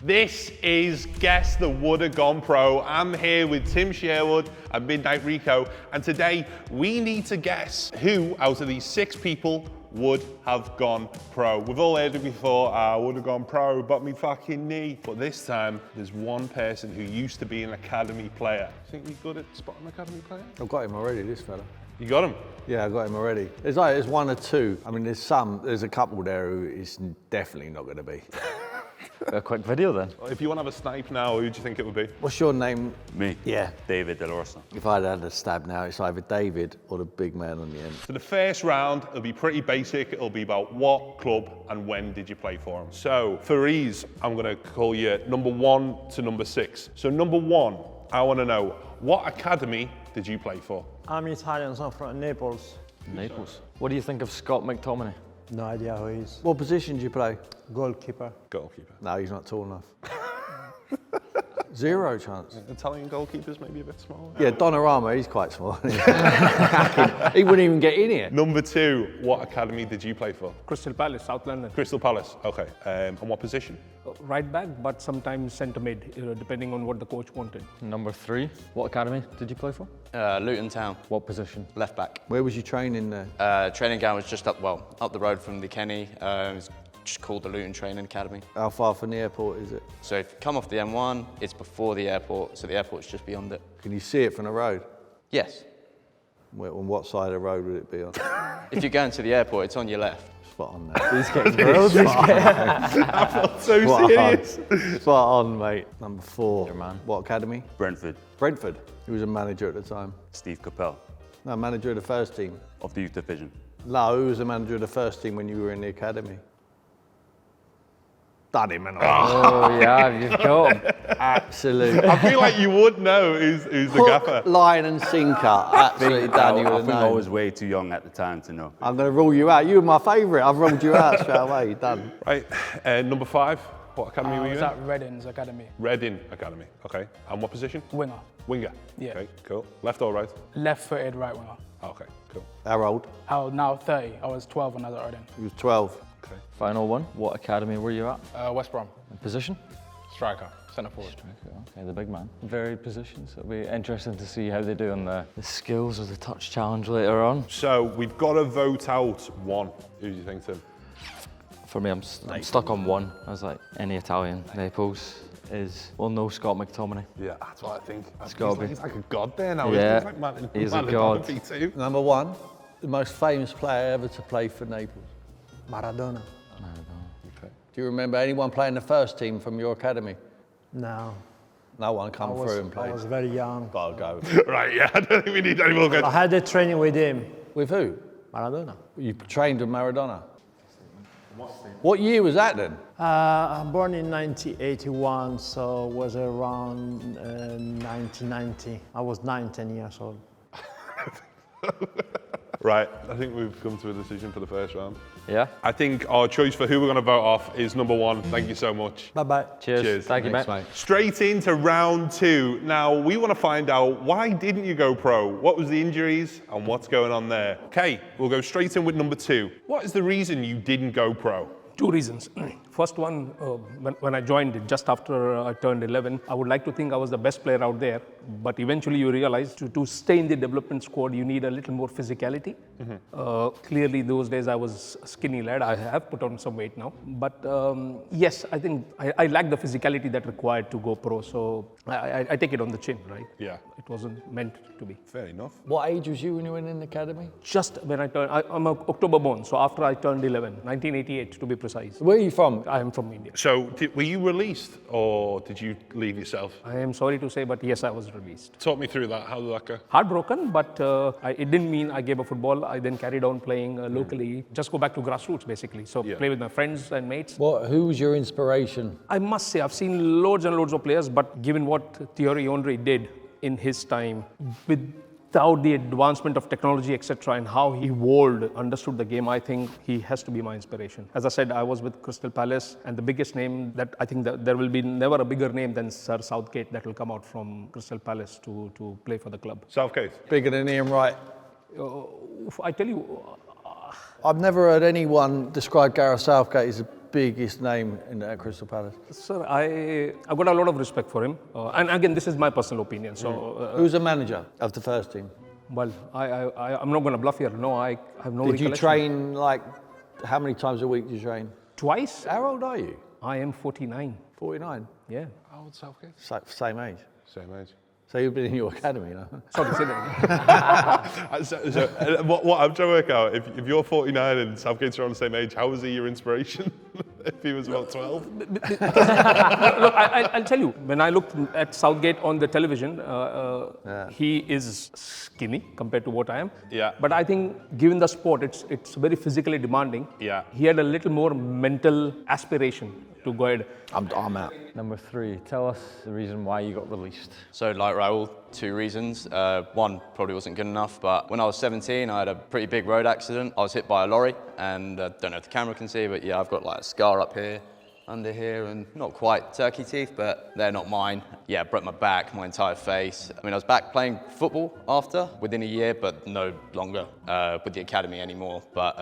This is Guess the Would Have Gone Pro. I'm here with Tim Sherwood and Midnite Reeco, and today we need to guess who out of these 6 people would have gone pro. We've all heard it before, I would have gone pro, but me fucking knee. But this time, there's one person who used to be an academy player. Think you're good at spotting an academy player? I've got him already, this fella. You got him? Yeah, I got him already. There's 1 or 2. I mean, there's a couple there who is definitely not going to be. A quick video then. If you want to have a snipe now, who do you think it would be? What's your name? Me? Yeah. David Delorsa. If I'd had a stab now, it's either David or the big man on the end. So the first round, it'll be pretty basic. It'll be about what club and when did you play for them. So for ease, I'm going to call you number 1 to number 6. So number 1, I want to know, what academy did you play for? I'm Italian, so I'm from Naples. Naples. What do you think of Scott McTominay? No idea who he is. What position do you play? Goalkeeper. Goalkeeper. No, he's not tall enough. 0 chance. Italian goalkeepers maybe a bit smaller. Yeah, Donnarumma, he's quite small. He wouldn't even get in here. Number 2, what academy did you play for? Crystal Palace, South London. Crystal Palace, okay. And what position? Right back, but sometimes centre mid, depending on what the coach wanted. Number 3, what academy did you play for? Luton Town, What position? left back. Where was you training there? Training ground was just up the road from the Kenny. It's just called the Luton Training Academy. How far from the airport is it? So if you come off the M1, it's before the airport, so the airport's just beyond it. Can you see it from the road? Yes. On what side of the road would it be on? If you're going to the airport, it's on your left. Spot on there. He's getting grilled. I felt so Spot serious. on. Spot on, mate. Number 4. Your man. What academy? Brentford. Brentford. He was a manager at the time. Steve Capel No, manager of the first team. of the youth division. No, who was the manager of the first team when you were in the academy? Done him and Oh yeah, you've got him. Absolute. I feel like you would know who's the gaffer. Hook, line and sinker. Absolutely done. You I would have think I known. was way too young at the time to know. I'm going to rule you out. You were my favourite. I've ruled you out straight away. Done. Right, number 5, what academy were I you was in? at Reading's Academy. Reading Academy, okay. And what position? Winger. Winger. Yeah. Okay, cool. Left or right? Left-footed right winger. Okay, cool. How old? Now 30. I was 12 when I was at Reading. He was 12. Okay. Final one. What academy were you at? West Brom, Position? striker, centre forward. Okay, the big man. Varied positions. It'll be interesting to see how they do on the skills of the touch challenge later on. So we've got to vote out 1. Who do you think, Tim? For me, I'm stuck on 1. I was like, any Italian. Naples is, well, no Scott McTominay. Yeah, that's what I think. He's He's like a god there now, Yeah, isn't he? He's like he's a god. P2. Number 1, the most famous player ever to play for Naples. Maradona. Okay. Do you remember anyone playing the first team from your academy? No. No one come through and I played. was very young. Gotta go. Right, yeah, I don't think we need any more guys. I had a training with him. With who? Maradona. You trained with Maradona. What year was that then? I'm born in 1981, so it was around 1990. I was 10 years old. Right, I think we've come to a decision for the first round. Yeah? I think our choice for who we're going to vote off is number 1. Thank you so much. Bye-bye. Cheers. Cheers. Thank you, Thanks, mate. mate. Straight into round 2. Now, we want to find out, why didn't you go pro? What was the injuries and what's going on there? Okay, we'll go straight in with number 2. What is the reason you didn't go pro? 2 reasons. First one, when I joined just after I turned 11, I would like to think I was the best player out there, but eventually you realize to stay in the development squad, you need a little more physicality. Clearly those days I was a skinny lad. I have put on some weight now, but yes, I think I lack the physicality that required to go pro, so I take it on the chin, right? Yeah. It wasn't meant to be. Fair enough. What age was you when you went in the academy? Just when I turned, I'm October born, so after I turned 11, 1988 to be precise. Where are you from? I am from India. So, were you released or did you leave yourself? I am sorry to say, but yes, I was released. Talk me through that. How did that go? Heartbroken, but it didn't mean I gave up football. I then carried on playing locally, just go back to grassroots basically. So play with my friends and mates. Who was your inspiration? I must say, I've seen loads and loads of players, but given what Thierry Henry did in his time, without the advancement of technology, etc., and how he evolved, understood the game, I think he has to be my inspiration. As I said, I was with Crystal Palace, and the biggest name that I think that there will be never a bigger name than Sir Southgate that will come out from Crystal Palace to play for the club. Southgate. Bigger than Ian Wright. I tell you, I've never heard anyone describe Gareth Southgate as a biggest name at Crystal Palace? Sir, I got a lot of respect for him. And again, this is my personal opinion. So, Who's the manager of the first team? well, I'm not going to bluff here. No, I have no Did you recollection. train like, how many times a week do you train? Twice? How old are you? I am 49. 49? Yeah. How old Southgate? Same age. Same age. So you've been in your academy, no? Sorry, say that again. What I'm trying to work out, if you're 49 and Southgate's around the same age, how was he your inspiration? If he was about 12? Look, I'll tell you, when I looked at Southgate on the television, he is skinny compared to what I am. Yeah. But I think given the sport, it's very physically demanding. Yeah. He had a little more mental aspiration to go ahead. I'm out. Number 3, tell us the reason why you got released. So like Raul, 2 reasons. One, probably wasn't good enough, but when I was 17, I had a pretty big road accident. I was hit by a lorry, and I don't know if the camera can see, but yeah, I've got like a scar up here, under here, and not quite turkey teeth, but they're not mine. Yeah, broke my back, my entire face. I mean, I was back playing football after, within a year, but no longer with the academy anymore. But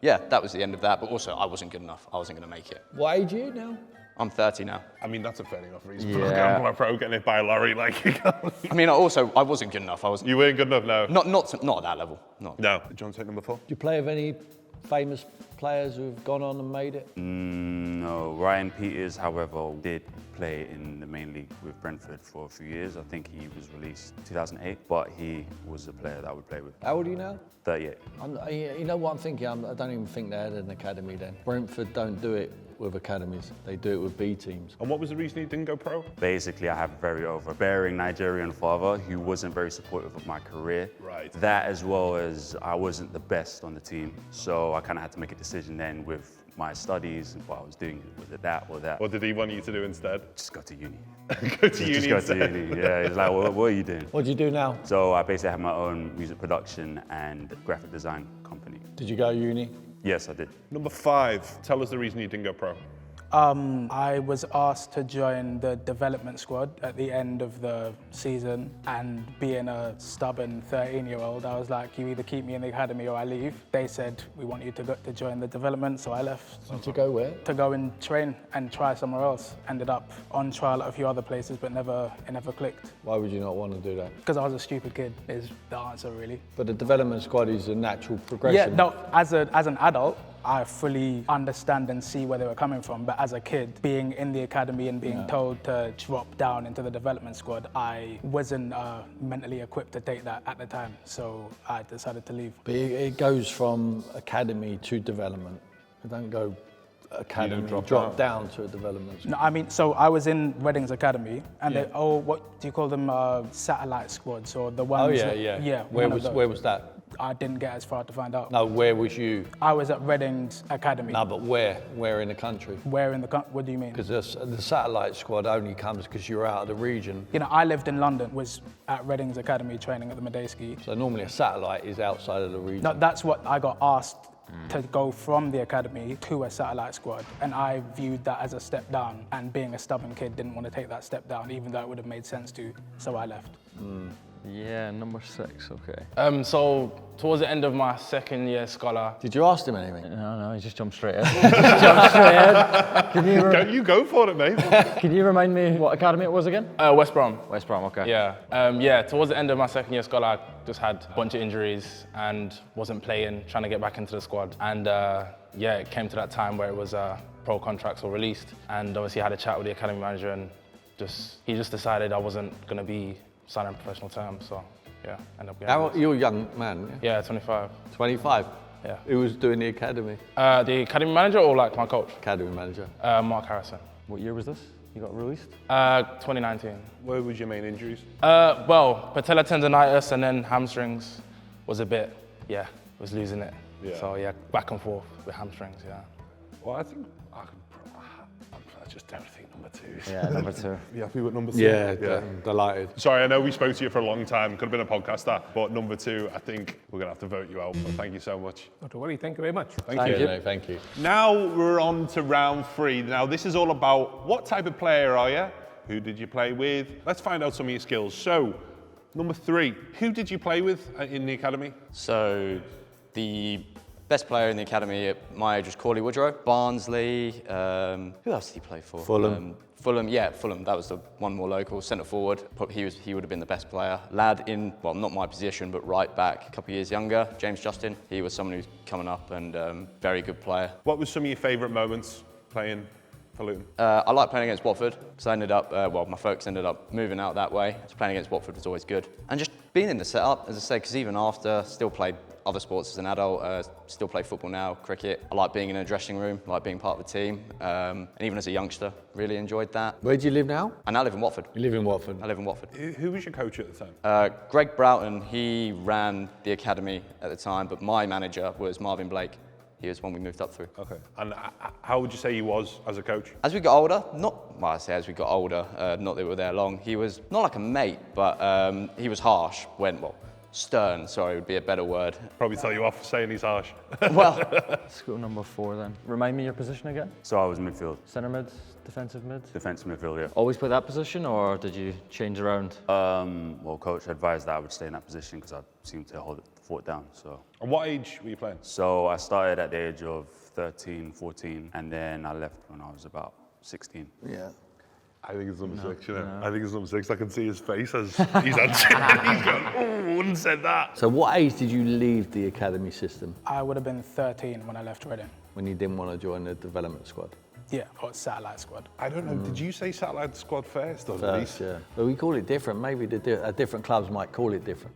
yeah, that was the end of that, but also I wasn't good enough. I wasn't gonna make it. What age are you now? I'm 30 now. I mean, that's a fair enough reason Yeah. for a gambler pro getting hit by a lorry. Like, I mean, I wasn't good enough. I was you weren't good enough now. not at that level. No. No. Do you want to take number 4? Do you play with any famous players who've gone on and made it? No, Ryan Peters, however, did play in the main league with Brentford for a few years. I think he was released 2008, but he was a player that I would play with. How old are you now? 38. You know what I'm thinking? I don't even think they had an academy then. Brentford don't do it with academies. They do it with B teams. And what was the reason he didn't go pro? Basically, I have a very overbearing Nigerian father who wasn't very supportive of my career. Right. That, as well as I wasn't the best on the team, so I kind of had to make a decision then with my studies and what I was doing. Was it that or that? What did he want you to do instead? Just go to uni. Go to uni Just go instead. to uni. Yeah, he's like, what are you doing? What do you do now? So I basically have my own music production and graphic design company. Did you go to uni? Yes, I did. Number 5, tell us the reason you didn't go pro. I was asked to join the development squad at the end of the season, and being a stubborn 13-year-old, I was like, you either keep me in the academy or I leave. They said, we want you to join the development, so I left. To go where? To go and train and try somewhere else. Ended up on trial at a few other places, but it never clicked. Why would you not want to do that? Because I was a stupid kid, is the answer really. But the development squad is a natural Yeah, progression. no, as an adult, I fully understand and see where they were coming from, but as a kid, being in the academy and being told to drop down into the development squad, I wasn't mentally equipped to take that at the time, so I decided to leave. But it goes from academy to development. It don't go academy, drop down to a development squad. No, I mean, so I was in Reading's academy, and they, what do you call them, satellite squads, or the ones Oh, that- yeah. Yeah, Where one of was those. that? I didn't get as far to find out. No, where was you? I was at Reading's academy. No, but where? Where in the country? Where in the what do you mean? Because the satellite squad only comes because you're out of the region. You know, I lived in London, was at Reading's academy training at the Medeski. So normally a satellite is outside of the region. No, that's what I got asked to go from the academy to a satellite squad, and I viewed that as a step down, and being a stubborn kid didn't want to take that step down, even though it would have made sense to, so I left. Yeah, number 6, okay. So towards the end of my second year scholar, Did you ask him anything? No, he just jumped straight in. Jumped straight in. Don't you go for it, mate. Can you remind me what academy it was again? West Brom. West Brom, okay. Yeah, towards the end of my second year scholar, I just had a bunch of injuries and wasn't playing, trying to get back into the squad. And yeah, it came to that time where it was pro contracts were released, and obviously I had a chat with the academy manager, and he just decided I wasn't going to be signing professional terms, so yeah, ended up getting You're a young man, yeah? Yeah, 25. 25? Yeah. Who was doing the academy? The academy manager or like my coach? Academy manager. Mark Harrison. What year was this? You got released? 2019. Where was your main injuries? Well, patella tendonitis and then hamstrings was a bit, was losing it. Yeah. So yeah, back and forth with hamstrings, yeah. Well, I think I just don't think number 2. Yeah, number 2. You happy with number 2? Yeah, delighted. Sorry, I know we spoke to you for a long time. Could have been a podcast that, but number 2, I think we're gonna have to vote you out. But thank you so much. Not to worry, thank you very much. Thank you. No, thank you. Now we're on to round 3. Now this is all about what type of player are you? Who did you play with? Let's find out some of your skills. So, number 3, who did you play with in the academy? So the Best player in the academy at my age was Corley Woodrow. Barnsley, who else did he play for? Fulham. Fulham, that was the one more local, centre forward. He would have been the best player. Lad in, well, not my position, but right back, a couple of years younger, James Justin. He was someone who's coming up and very good player. What was some of your favourite moments playing for Luton? I like playing against Watford because I ended up, my folks ended up moving out that way. So playing against Watford was always good. And just being in the setup, as I say, because even after, still played other sports as an adult, still play football now, cricket. I like being in a dressing room, I like being part of a team. And even as a youngster, really enjoyed that. Where do you live now? I now live in Watford. You live in Watford? I live in Watford. Who was your coach at the time? Greg Broughton, he ran the academy at the time, but my manager was Marvin Blake. He was one we moved up through. Okay. And how would you say he was as a coach? As we got older, I say as we got older, not that we were there long, he was not like a mate, but he was harsh stern, sorry, would be a better word. Probably tell you off for saying he's harsh. Well, Let's go number 4 then. Remind me your position again? So I was midfield, Centre mid, defensive mid? defensive midfield, yeah. Always play that position, or did you change around? Well, coach advised that I would stay in that position because I seemed to hold the fort down, so. And what age were you playing? So I started at the age of 13, 14, and then I left when I was about 16. Yeah. I think it's number 6, you know. I think it's number 6. I can see his face as he's answering. He's going, oh, wouldn't said that. So what age did you leave the academy system? I would have been 13 when I left Reading. When you didn't want to join the development squad? Yeah, or satellite squad. I don't know, did you say satellite squad first or First, yeah. But we call it different. Maybe different clubs might call it different.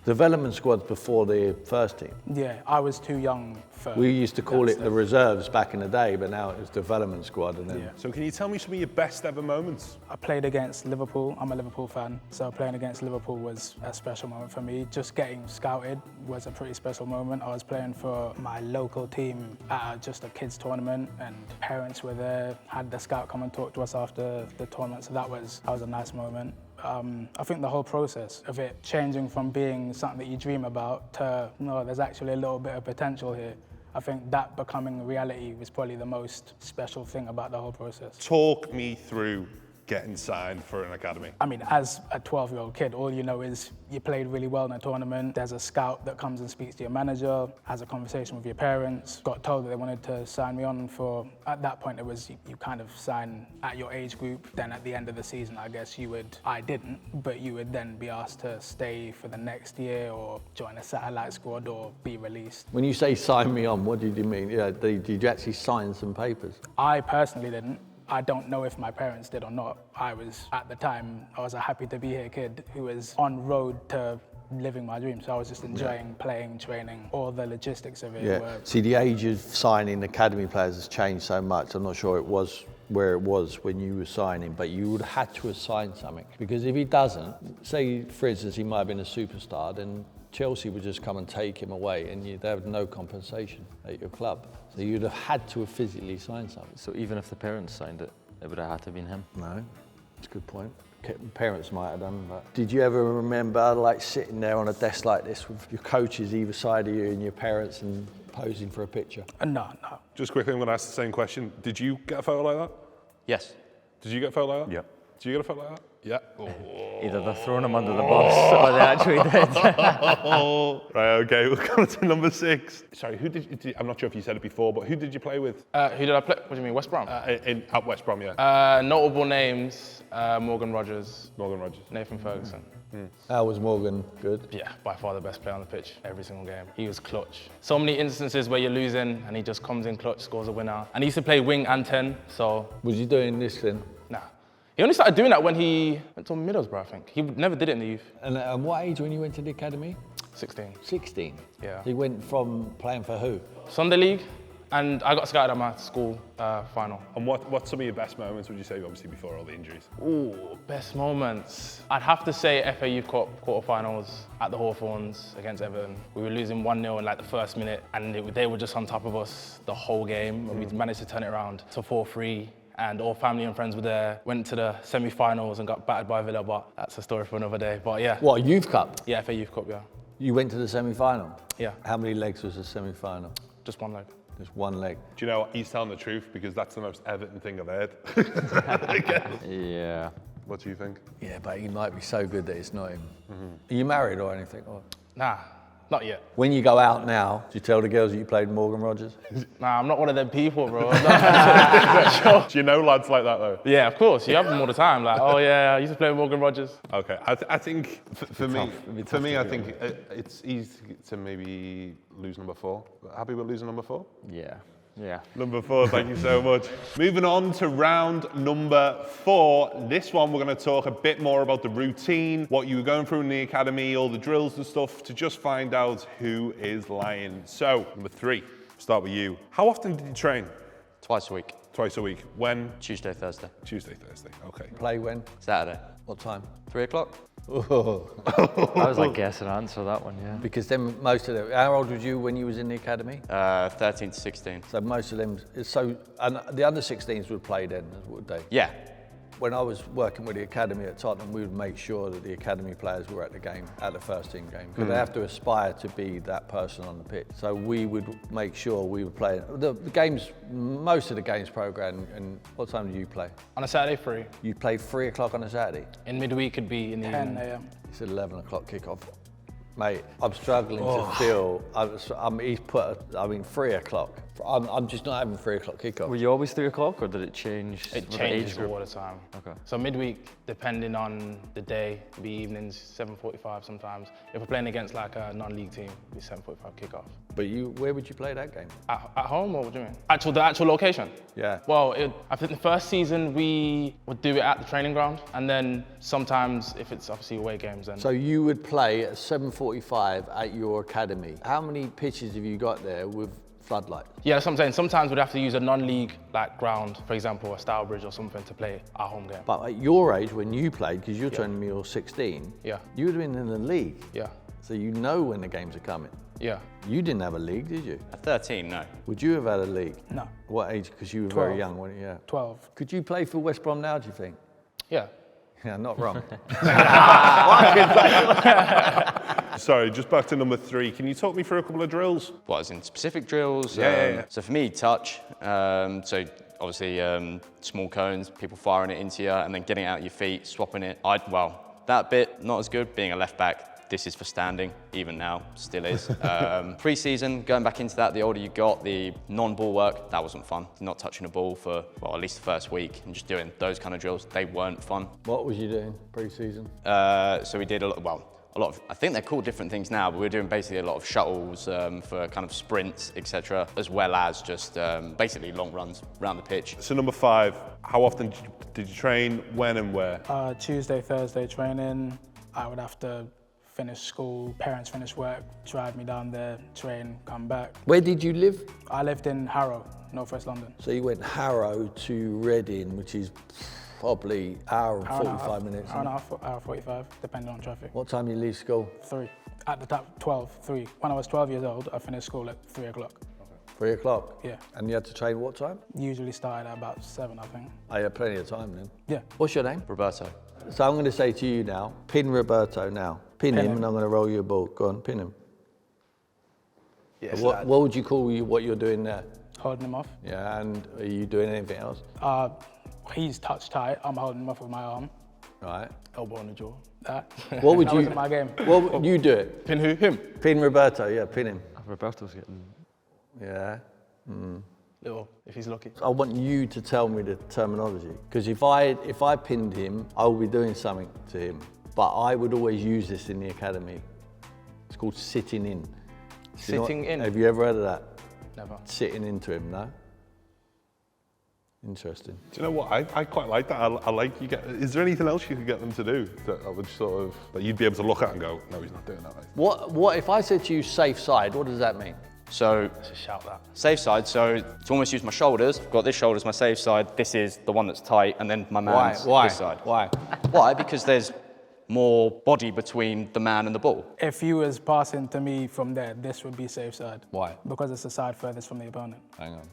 Development squad's before the first team. Yeah, I was too young for... We used to call that it the stuff. reserves back in the day, but now it's development squad. And then Yeah. So can you tell me some of your best ever moments? I played against Liverpool. I'm a Liverpool fan, so playing against Liverpool was a special moment for me. Just getting scouted was a pretty special moment. I was playing for my local team at just a kids tournament, and parents were there, had the scout come and talk to us after the tournament, so that was a nice moment. I think the whole process of it changing from being something that you dream about to, no, there's actually a little bit of potential here. I think that becoming reality was probably the most special thing about the whole process. Talk me through getting signed for an academy. I mean, as a 12-year-old kid, all you know is you played really well in a tournament. There's a scout that comes and speaks to your manager, has a conversation with your parents, got told that they wanted to sign me on for, at that point it was you kind of sign at your age group. Then at the end of the season, I guess I didn't, but you would then be asked to stay for the next year or join a satellite squad or be released. when you say sign me on, what did you mean? Yeah, did you actually sign some papers? I personally didn't. I don't know if my parents did or not. At the time, I was a happy to be here kid who was on road to living my dream. So I was just enjoying playing, training, all the logistics of it. Yeah. See, the age of signing academy players has changed so much. I'm not sure it was where it was when you were signing, but you would have had to have signed something. Because if he doesn't, say, for instance, he might have been a superstar, then Chelsea would just come and take him away and you'd have no compensation at your club. So you'd have had to have physically signed something. So even if the parents signed it, it would have had to have been him. No, that's a good point. Parents might have done, but did you ever remember like sitting there on a desk like this with your coaches either side of you and your parents and posing for a picture? No. Just quickly, I'm going to ask the same question. Did you get a photo like that? Yes. Did you get a photo like that? Yeah. Did you get a photo like that? Yeah. Oh. Either they're throwing him under the bus or they actually did. Right, okay, we'll come to number 6. Sorry, I'm not sure if you said it before, but who did you play with? Who did I play? What do you mean, West Brom? At West Brom, yeah. Notable names, Morgan Rogers, Morgan Rogers. Nathan Ferguson. How was Morgan good? Yeah, by far the best player on the pitch every single game. He was clutch. So many instances where you're losing and he just comes in clutch, scores a winner. And he used to play wing and 10, so... Was you doing this then? Nah. He only started doing that when he went to Middlesbrough, I think. He never did it in the youth. And what age when you went to the academy? 16. 16? Yeah. So you went from playing for who? Sunday League, and I got scouted at my school final. And what's some of your best moments, would you say, obviously before all the injuries? Ooh, best moments. I'd have to say FA Youth Cup quarterfinals at the Hawthorns against Everton. We were losing 1-0 in like the first minute, and they were just on top of us the whole game, and we managed to turn it around to 4-3. And all family and friends were there, went to the semi-finals and got battered by Villa, but that's a story for another day. But yeah. What, Youth Cup? Yeah, FA Youth Cup, yeah. You went to the semi-final? Yeah. How many legs was the semi-final? Just one leg. Just one leg. Do you know what? He's telling the truth because that's the most Everton thing I've heard. Yeah. What do you think? Yeah, but he might be so good that it's not him. Are you married or anything? Or? Nah, Not yet. When you go out now, do you tell the girls that you played Morgan Rogers? Nah, I'm not one of them people, bro. Sure. Do you know lads like that though? Yeah, of course. You have them all the time. Like, oh yeah, I used to play with Morgan Rogers. Okay, I think for me, I think it's easy to maybe lose number 4. Happy with losing number 4? Yeah. Yeah. Number 4, thank you so much. Moving on to round number 4. This one, we're going to talk a bit more about the routine, what you were going through in the academy, all the drills and stuff, to just find out who is lying. So, number 3, start with you. How often did you train? Twice a week. Twice a week. When? Tuesday, Thursday. Tuesday, Thursday. Okay. Play when? Saturday. What time? 3 o'clock. I was like guessing answer that one, yeah. Because then most of them, how old was you when you was in the academy? 13 to 16. So most of them, and the under 16s would play then, would they? Yeah. When I was working with the academy at Tottenham, we would make sure that the academy players were at the game, at the first team game, because they have to aspire to be that person on the pitch. So we would make sure we were playing. The games, most of the games programmed, and what time do you play? On a Saturday, 3. You play 3 o'clock on a Saturday? In midweek, could be in the 10 evening. a.m. It's 11 o'clock kickoff. Mate, I'm struggling to feel, he's put, 3 o'clock. I'm just not having 3 o'clock kickoff. Were you always 3 o'clock or did it change? It with the changes age group? all the time. Okay. So midweek, depending on the day, it'll be evenings, 7:45 sometimes. If we're playing against like a non-league team, it'll be 7:45 kickoff. But where would you play that game? At home, or what do you mean? The actual location? Yeah. Well, I think the first season we would do it at the training ground, and then sometimes if it's obviously away games, then. So you would play at 7:45 at your academy. How many pitches have you got there with floodlights? Yeah, that's what I'm saying. Sometimes we'd have to use a non-league like ground, for example, a Stylebridge or something to play our home game. But at your age, when you played, because you're telling me you're 16, Yeah. you would have been in the league. Yeah. So you know when the games are coming. Yeah. You didn't have a league, did you? At 13, no. Would you have had a league? No. What age? Because you were 12. very young, weren't you? Yeah. 12. Could you play for West Brom now, do you think? Yeah. Yeah, not wrong. Sorry, just back to number 3. Can you talk me through a couple of drills? What, as in specific drills? Yeah. So for me, touch. So obviously small cones, people firing it into you and then getting it out your feet, swapping it. That bit, not as good, being a left back. This is for standing, even now, still is. Pre-season, going back into that, the older you got, the non-ball work, that wasn't fun. Not touching a ball for, at least the first week and just doing those kind of drills, they weren't fun. What was you doing pre-season? So we did a lot of, I think they're called different things now, but we were doing basically a lot of shuttles for kind of sprints, etc., as well as just basically long runs around the pitch. So number 5, how often did you train, when and where? Tuesday, Thursday training. I would have to finish school, parents finish work, drive me down there, train, come back. Where did you live? I lived in Harrow, Northwest London. So you went Harrow to Reading, which is probably hour and 45 minutes. Hour and a half, hour 45, depending on traffic. What time you leave school? 3. At the top, 3. When I was 12 years old, I finished school at 3 o'clock. 3 o'clock? Yeah. And you had to train what time? Usually started at about 7, I think. Oh, you had plenty of time then. Yeah. What's your name? Roberto. So I'm going to say to you now, pin Roberto now. Pin him, him. and I'm going to roll you a ball. Go on, pin him. Yes, What would you call what you're doing there? Holding him off. Yeah, and are you doing anything else? He's touch tight. I'm holding him off with my arm. Right. Elbow on the jaw. What would That you? wasn't my game. What would you do it? Pin who? Him. Pin Roberto. Yeah, pin him. Roberto's getting... Yeah. Little, if he's lucky. I want you to tell me the terminology, because if I pinned him, I would be doing something to him. But I would always use this in the academy. It's called sitting in. Sitting in? Have you ever heard of that? Never. Sitting into him, no? Interesting. Do you know what? I quite like that. I like you get. Is there anything else you could get them to do that I would sort of that you'd be able to look at and go, no, he's not doing that. Mate. What if I said to you safe side? What does that mean? So, Just shout that. safe side, so to almost use my shoulders, I've got this shoulder as my safe side, this is the one that's tight, and then my man's this side. Why? Why? Because there's more body between the man and the ball. If you was passing to me from there, this would be safe side. Why? Because it's the side furthest from the opponent. Hang on.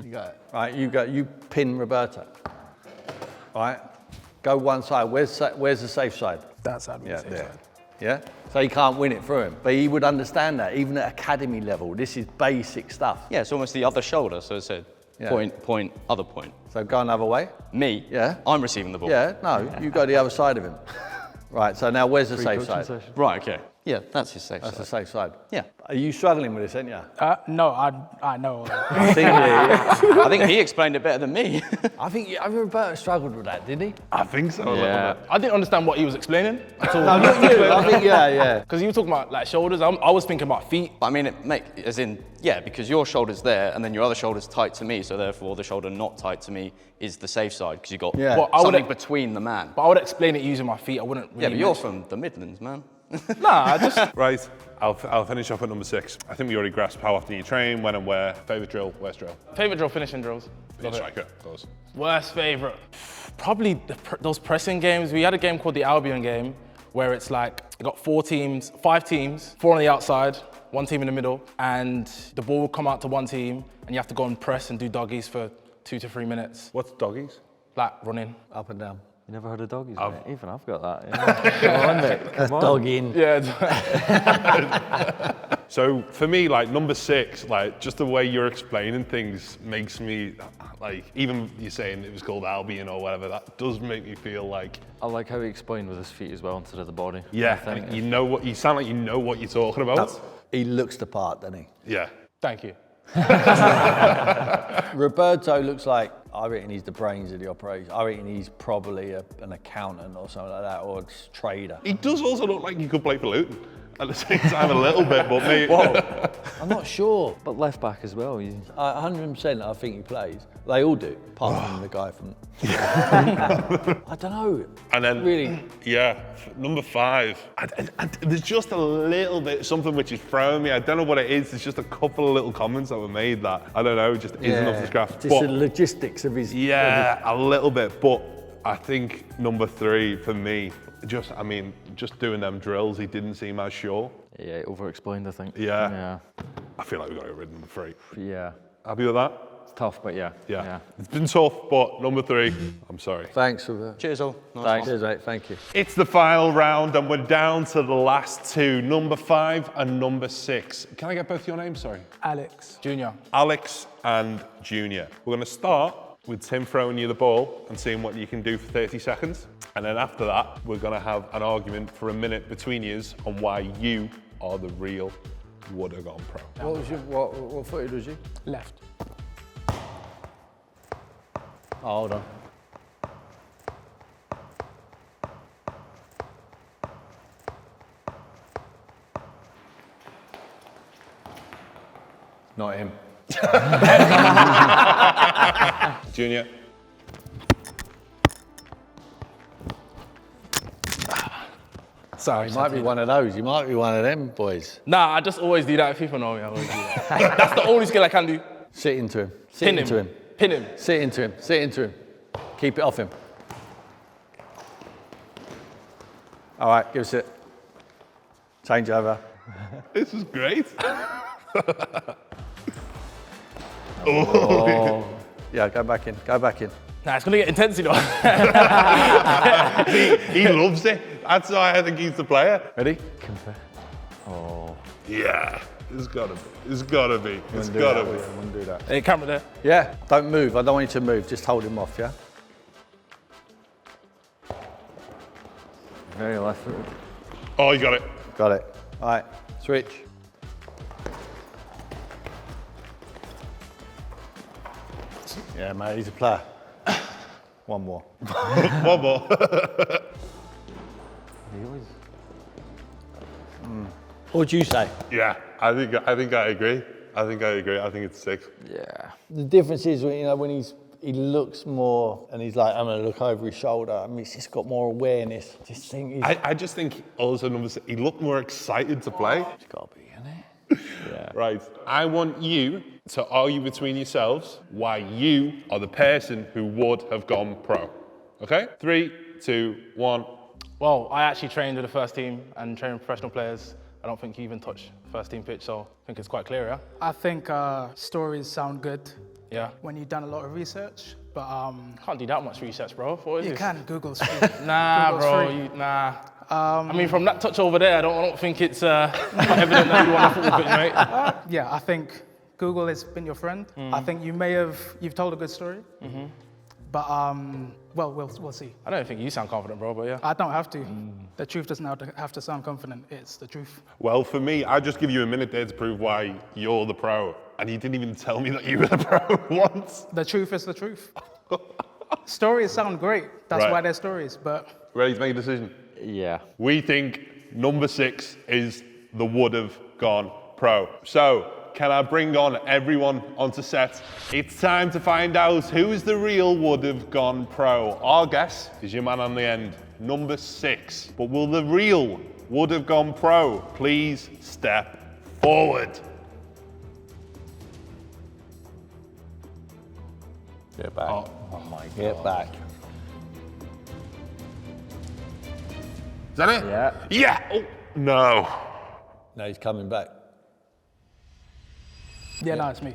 You got it. Right, you pin Roberto. All right, go one side. Where's the safe side? That side would be Yeah, safe there. side. Yeah? So he can't win it through him. But he would understand that, even at academy level. This is basic stuff. Yeah, it's almost the other shoulder, so it's a Yeah. point, other point. So go another way. Me, Yeah. I'm receiving the ball. Yeah, no, you go the other side of him. Right, so now where's the safe side? Right, okay. Yeah, that's his safe That's side. the safe side. Yeah. Are you struggling with this, aren't you? No, I know. I think, I think he explained it better than me. I think Roberto struggled with that, didn't he? I think so a little bit. I didn't understand what he was explaining at all. No, not you. I think, yeah. Because you were talking about like shoulders. I was thinking about feet. I mean, as in, yeah, because your shoulder's there and then your other shoulder's tight to me, so therefore the shoulder not tight to me is the safe side because you got Yeah. Well, something between the man. But I would explain it using my feet. I wouldn't really Yeah, but you're from the Midlands, man. Nah, I just... Right, I'll finish up at number 6. I think we already grasped how often you train, when and where. Favourite drill, worst drill. Favourite drill, finishing drills. Being striker, of course. Worst favourite. Probably those pressing games. We had a game called the Albion game where it's like, you got 5 teams, 4 on the outside, 1 team in the middle, and the ball will come out to one team and you have to go and press and do doggies for 2 to 3 minutes. What's doggies? Like running. Up and down. You never heard of doggies, mate? Even I've got that. Yeah. Come on, mate. Come on. Dog in. Yeah. So for me, like number 6, like just the way you're explaining things makes me like, even you saying it was called Albion or whatever, that does make me feel like. I like how he explained with his feet as well instead of the body. Yeah, I think you know what, you sound like you know what you're talking about. He looks the part, doesn't he? Yeah. Thank you. Roberto looks like, I reckon he's the brains of the operation. I reckon he's probably an accountant or something like that, or a trader. He does also look like he could play for Luton at the same time a little bit, but maybe. I'm not sure. But left back as well. 100% I think he plays. They all do, apart from the guy from... I don't know. And then, really, yeah, number 5. There's just a little bit, something which is throwing me. I don't know what it is. There's just a couple of little comments that were made that, I don't know, just isn't up to scratch. Just But, the logistics of his... yeah, a little bit. But I think number 3 for me, just doing them drills, he didn't seem as sure. Yeah, over-explained, I think. Yeah. I feel like we got to get rid of number 3. Yeah. Happy with that? It's tough, but yeah. Yeah. It's been tough, but number 3, I'm sorry. Thanks, Roberto. Cheers, all. Nice Thanks. Cheers, mate. Thank you. It's the final round and we're down to the last 2, number 5 and number 6. Can I get both your names, sorry? Alex. Junior. Alex and Junior. We're gonna start with Tim throwing you the ball and seeing what you can do for 30 seconds. And then after that, we're gonna have an argument for a minute between yous on why you are the real would have gone pro. What footed was you? Left. Oh, hold on. Not him. Junior. Sorry. You might be one of those. You might be one of them boys. Nah, I just always do that. If people know me, I always do that. That's the only skill I can do. Sit into him. Sit Pin into him. Pin him. Sit into him. Sit into him. Keep it off him. All right, give us it. Change over. This is great. Yeah, go back in. Go back in. Nah, it's gonna get intense, you know. he loves it. That's why I think he's the player. Ready? Yeah, it's gotta be. It's gotta be. It's gotta be. I wouldn't do that. Hey, camera there. Yeah, don't move. I don't want you to move. Just hold him off, yeah? Very left-footed. Oh, you got it. Got it. All right, switch. Yeah, mate, he's a player. One more. One more. What would you say? Yeah, I think I agree. I think it's 6. Yeah. The difference is, when he looks more and he's like, I'm going to look over his shoulder. I mean, he's just got more awareness. I just think also number 6, he looked more excited to play. It's got to be, isn't it? Yeah. Right. I want you to argue between yourselves why you are the person who would have gone pro. Okay? 3, 2, 1. Well, I actually trained with the first team and trained with professional players. I don't think you even touched first team pitch, so I think it's quite clear, yeah? I think stories sound good Yeah. when you've done a lot of research, but Can't do that much research, bro. What is you this? can. Google's free. Nah, Google's bro. free. I mean, from that touch over there, I don't think it's evident that you want a football pitch, mate. Yeah, I think Google has been your friend. I think you've told a good story, But well, we'll see. I don't think you sound confident, bro, but yeah. I don't have to. The truth doesn't have to sound confident. It's the truth. Well, for me, I'll just give you a minute there to prove why you're the pro. And you didn't even tell me that you were the pro once. The truth is the truth. Stories sound great. That's Right. why they're stories, but... Ready to make a decision? Yeah. We think number 6 is the would have gone pro. So, can I bring on everyone onto set? It's time to find out who is the real would have gone pro. Our guess is your man on the end, number 6. But will the real would have gone pro please step forward? Get back. Oh my God. Get back. Is that it? Yeah. Yeah. Oh, no. No, he's coming back. Yeah, no, it's me.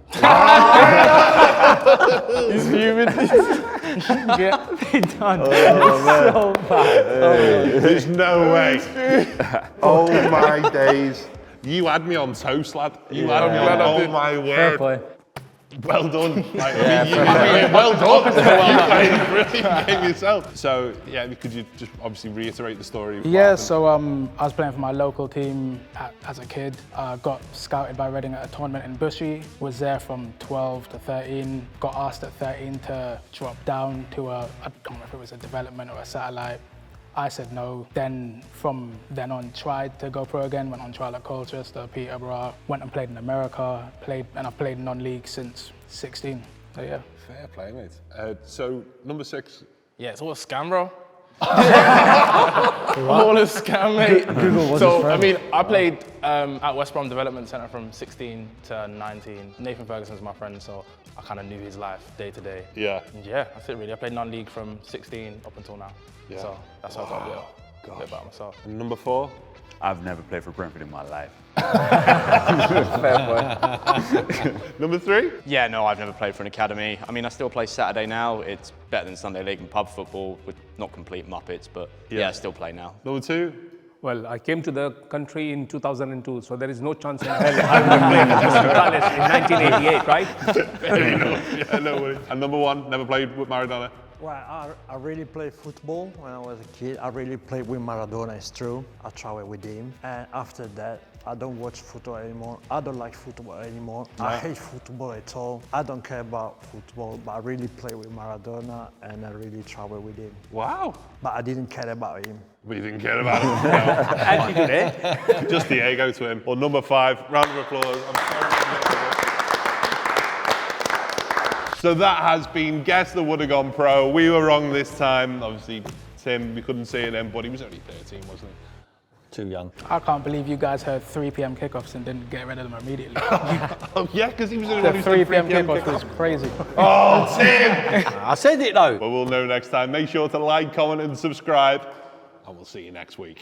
He's fuming. Yeah. Done. So bad. There's no way. Oh my days. You had me on toast, lad. You had me on, oh my Fair word. play. Well done. Like, well done. You played a brilliant game yourself. So, yeah, could you just obviously reiterate the story? of what Yeah, happened? so I was playing for my local team as a kid. Got scouted by Reading at a tournament in Bushey. Was there from 12 to 13. Got asked at 13 to drop down to I don't know if it was a development or a satellite. I said no. Then from then on, tried to go pro again. Went on trial at Colchester, Peterborough. Went and played in America. I've played non-league since 16. So yeah. Fair play, mate. So, number 6. Yeah, it's all a scam, bro. All a scam, mate. Google was his So, friend. I mean, I played at West Brom Development Centre from 16 to 19. Nathan Ferguson's my friend, so I kind of knew his life day to day. Yeah. And yeah, that's it really. I played non-league from 16 up until now. Yeah. So that's how I got a bit about myself. And number 4? I've never played for Brentford in my life. Number 3? Yeah, no, I've never played for an academy. I mean, I still play Saturday now. It's better than Sunday league and pub football with not complete muppets, but yeah, I still play now. Number 2? Well, I came to the country in 2002, so there is no chance in hell I would play for Crystal Palace in 1988, right? Fair enough. Yeah, no worries. And number 1, never played with Maradona? Well, I really played football when I was a kid. I really played with Maradona, it's true. I traveled with him. And after that, I don't watch football anymore. I don't like football anymore. No. I hate football at all. I don't care about football, but I really play with Maradona and I really travel with him. Wow. But I didn't care about him. But you didn't care about him? No. Just the ego to him. Well, number 5, round of applause. I'm sorry. So that has been Guess the Would Have Gone Pro. We were wrong this time. Obviously, Tim, we couldn't see him, but he was only 13, wasn't he? Too young. I can't believe you guys heard 3 p.m. kickoffs and didn't get rid of them immediately. Oh, yeah, because he was the one The who 3 said p.m. kickoff was crazy. Oh, Tim! I said it though. But we'll know next time. Make sure to like, comment, and subscribe, and we'll see you next week.